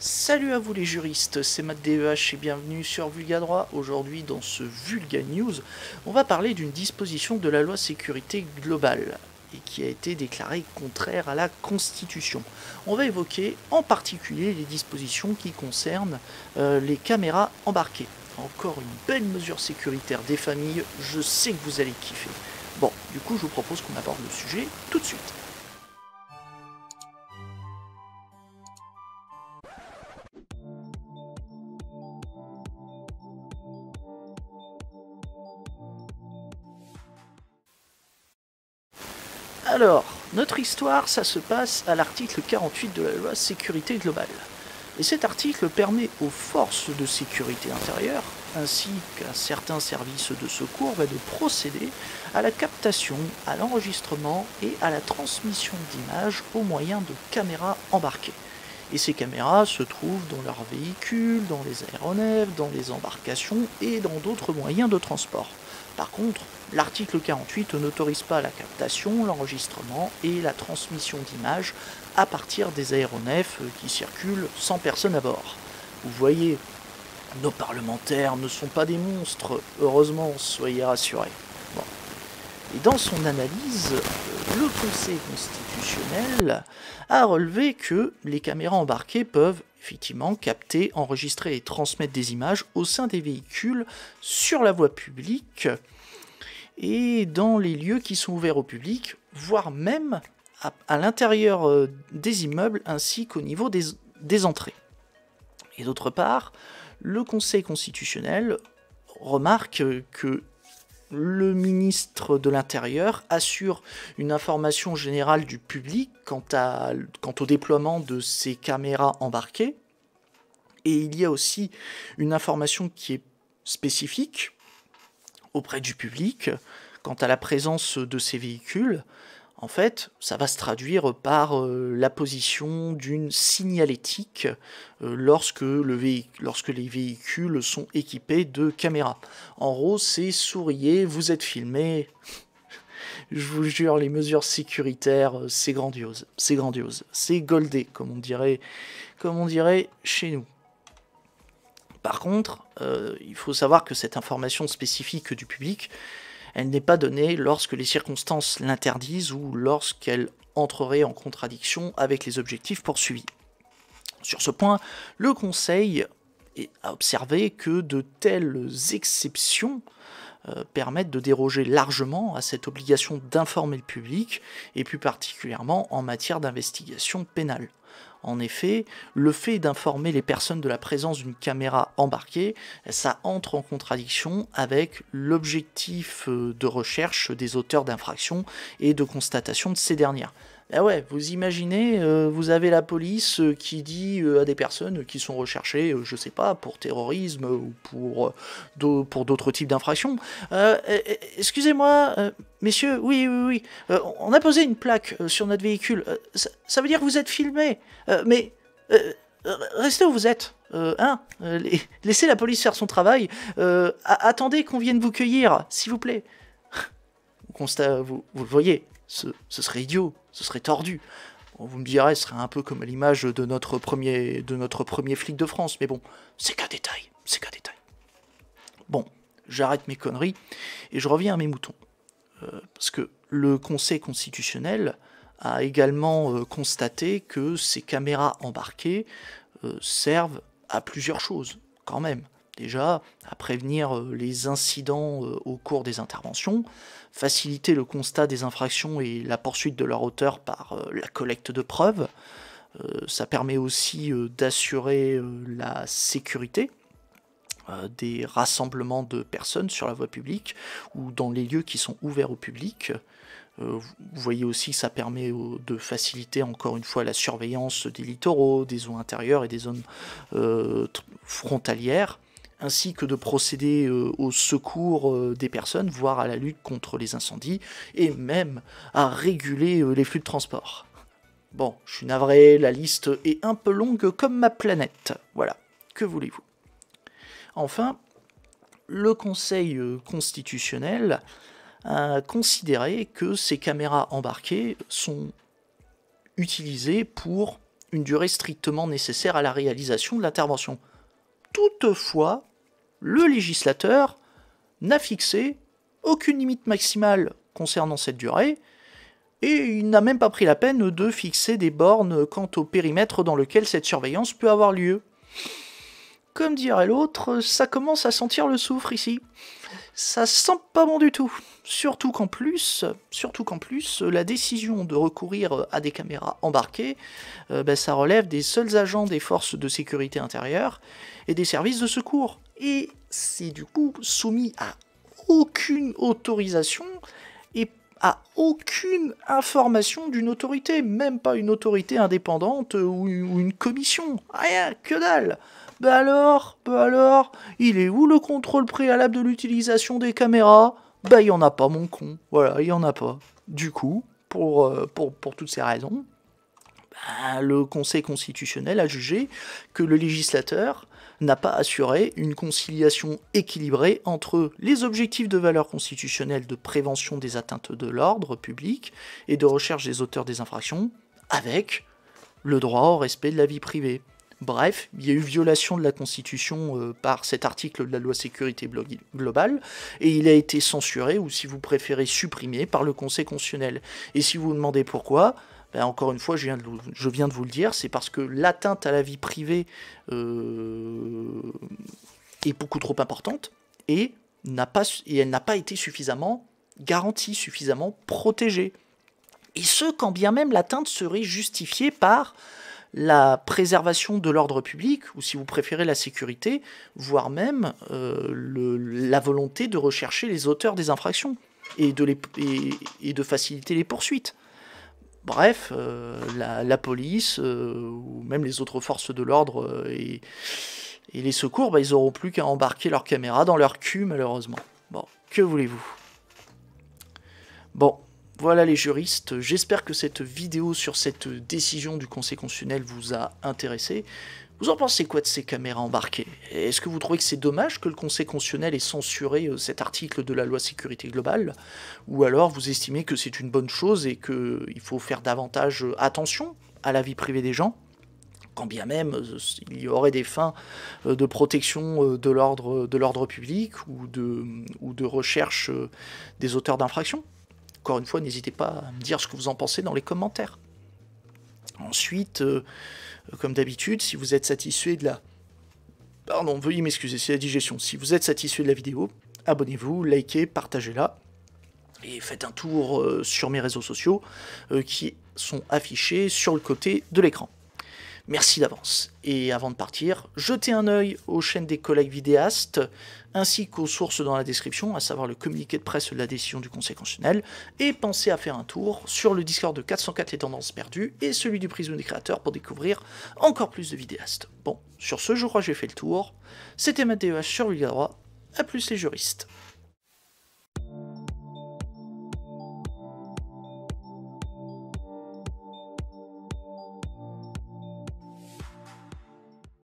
Salut à vous les juristes, c'est Matt DEH et bienvenue sur Vulga Droit. Aujourd'hui dans ce Vulga News, on va parler d'une disposition de la loi sécurité globale et qui a été déclarée contraire à la Constitution. On va évoquer en particulier les dispositions qui concernent les caméras embarquées. Encore une belle mesure sécuritaire des familles, je sais que vous allez kiffer. Bon, du coup je vous propose qu'on aborde le sujet tout de suite. Alors, notre histoire, ça se passe à l'article 48 de la loi sécurité globale. Et cet article permet aux forces de sécurité intérieure, ainsi qu'à certains services de secours, de procéder à la captation, à l'enregistrement et à la transmission d'images au moyen de caméras embarquées. Et ces caméras se trouvent dans leurs véhicules, dans les aéronefs, dans les embarcations et dans d'autres moyens de transport. Par contre, l'article 48 n'autorise pas la captation, l'enregistrement et la transmission d'images à partir des aéronefs qui circulent sans personne à bord. Vous voyez, nos parlementaires ne sont pas des monstres, heureusement, soyez rassurés. Bon. Et dans son analyse, le Conseil constitutionnel a relevé que les caméras embarquées peuvent effectivement capter, enregistrer et transmettre des images au sein des véhicules sur la voie publique et dans les lieux qui sont ouverts au public, voire même à l'intérieur des immeubles ainsi qu'au niveau des entrées. Et d'autre part, le Conseil constitutionnel remarque que le ministre de l'Intérieur assure une information générale du public quant au déploiement de ces caméras embarquées. Et il y a aussi une information qui est spécifique auprès du public quant à la présence de ces véhicules. En fait, ça va se traduire par la position d'une signalétique lorsque les véhicules sont équipés de caméras. En gros, c'est souriez, vous êtes filmé. Je vous jure, les mesures sécuritaires, c'est grandiose. C'est grandiose. C'est goldé, comme on dirait chez nous. Par contre, il faut savoir que cette information spécifique du public, elle n'est pas donnée lorsque les circonstances l'interdisent ou lorsqu'elle entrerait en contradiction avec les objectifs poursuivis. Sur ce point, le Conseil a observé que de telles exceptions permettent de déroger largement à cette obligation d'informer le public, et plus particulièrement en matière d'investigation pénale. En effet, le fait d'informer les personnes de la présence d'une caméra embarquée, ça entre en contradiction avec l'objectif de recherche des auteurs d'infractions et de constatation de ces dernières. Ah ouais, vous imaginez, vous avez la police qui dit à des personnes qui sont recherchées, je sais pas, pour terrorisme ou pour d'autres types d'infractions. Excusez-moi, messieurs, oui, on a posé une plaque sur notre véhicule. Ça veut dire que vous êtes filmé, mais restez où vous êtes. Laissez la police faire son travail. Attendez qu'on vienne vous cueillir, s'il vous plaît. Vous le voyez, ce serait idiot, ce serait tordu. Bon, vous me direz, ce serait un peu comme à l'image de notre premier flic de France, mais bon, c'est qu'un détail. Bon, j'arrête mes conneries et je reviens à mes moutons. Parce que le Conseil constitutionnel a également constaté que ces caméras embarquées servent à plusieurs choses, quand même. Déjà, à prévenir les incidents au cours des interventions, faciliter le constat des infractions et la poursuite de leur auteur par la collecte de preuves. Ça permet aussi d'assurer la sécurité des rassemblements de personnes sur la voie publique ou dans les lieux qui sont ouverts au public. Vous voyez aussi que ça permet de faciliter encore une fois la surveillance des littoraux, des zones intérieures et des zones frontalières, ainsi que de procéder au secours des personnes, voire à la lutte contre les incendies, et même à réguler les flux de transport. Bon, je suis navré, la liste est un peu longue comme ma planète. Voilà, que voulez-vous? Enfin, le Conseil constitutionnel a considéré que ces caméras embarquées sont utilisées pour une durée strictement nécessaire à la réalisation de l'intervention. Toutefois, le législateur n'a fixé aucune limite maximale concernant cette durée, et il n'a même pas pris la peine de fixer des bornes quant au périmètre dans lequel cette surveillance peut avoir lieu. Comme dirait l'autre, ça commence à sentir le soufre ici. Ça sent pas bon du tout. Surtout qu'en plus, la décision de recourir à des caméras embarquées, ça relève des seuls agents des forces de sécurité intérieure et des services de secours. Et c'est du coup soumis à aucune autorisation et à aucune information d'une autorité, même pas une autorité indépendante ou une commission. Rien, que dalle. Bah alors, il est où le contrôle préalable de l'utilisation des caméras? Bah il y en a pas, mon con. Voilà, il y en a pas. Du coup, pour toutes ces raisons, le Conseil constitutionnel a jugé que le législateur n'a pas assuré une conciliation équilibrée entre les objectifs de valeur constitutionnelle de prévention des atteintes de l'ordre public et de recherche des auteurs des infractions, avec le droit au respect de la vie privée. Bref, il y a eu violation de la Constitution par cet article de la loi sécurité globale, et il a été censuré, ou si vous préférez supprimé, par le Conseil constitutionnel. Et si vous vous demandez pourquoi, encore une fois, je viens de vous le dire, c'est parce que l'atteinte à la vie privée est beaucoup trop importante, et elle n'a pas été suffisamment garantie, suffisamment protégée. Et ce, quand bien même l'atteinte serait justifiée par la préservation de l'ordre public, ou si vous préférez la sécurité, voire même la volonté de rechercher les auteurs des infractions et de faciliter les poursuites. Bref, la police, ou même les autres forces de l'ordre et les secours, ils n'auront plus qu'à embarquer leurs caméras dans leur cul, malheureusement. Bon, que voulez-vous? Bon. Voilà les juristes, j'espère que cette vidéo sur cette décision du Conseil constitutionnel vous a intéressé. Vous en pensez quoi de ces caméras embarquées? Est-ce que vous trouvez que c'est dommage que le Conseil constitutionnel ait censuré cet article de la loi sécurité globale? Ou alors vous estimez que c'est une bonne chose et qu'il faut faire davantage attention à la vie privée des gens? Quand bien même il y aurait des fins de protection de l'ordre public ou de recherche des auteurs d'infractions? Encore une fois, n'hésitez pas à me dire ce que vous en pensez dans les commentaires. Ensuite, comme d'habitude, si vous êtes satisfait de la... Pardon, veuillez m'excuser, c'est la digestion. Si vous êtes satisfait de la vidéo, abonnez-vous, likez, partagez-la. Et faites un tour sur mes réseaux sociaux qui sont affichés sur le côté de l'écran. Merci d'avance. Et avant de partir, jetez un œil aux chaînes des collègues vidéastes, ainsi qu'aux sources dans la description, à savoir le communiqué de presse de la décision du Conseil constitutionnel, et pensez à faire un tour sur le Discord de 404 les tendances perdues, et celui du Prisme des créateurs pour découvrir encore plus de vidéastes. Bon, sur ce, je crois que j'ai fait le tour. C'était Mathéo H sur Vulga Droit. A plus les juristes.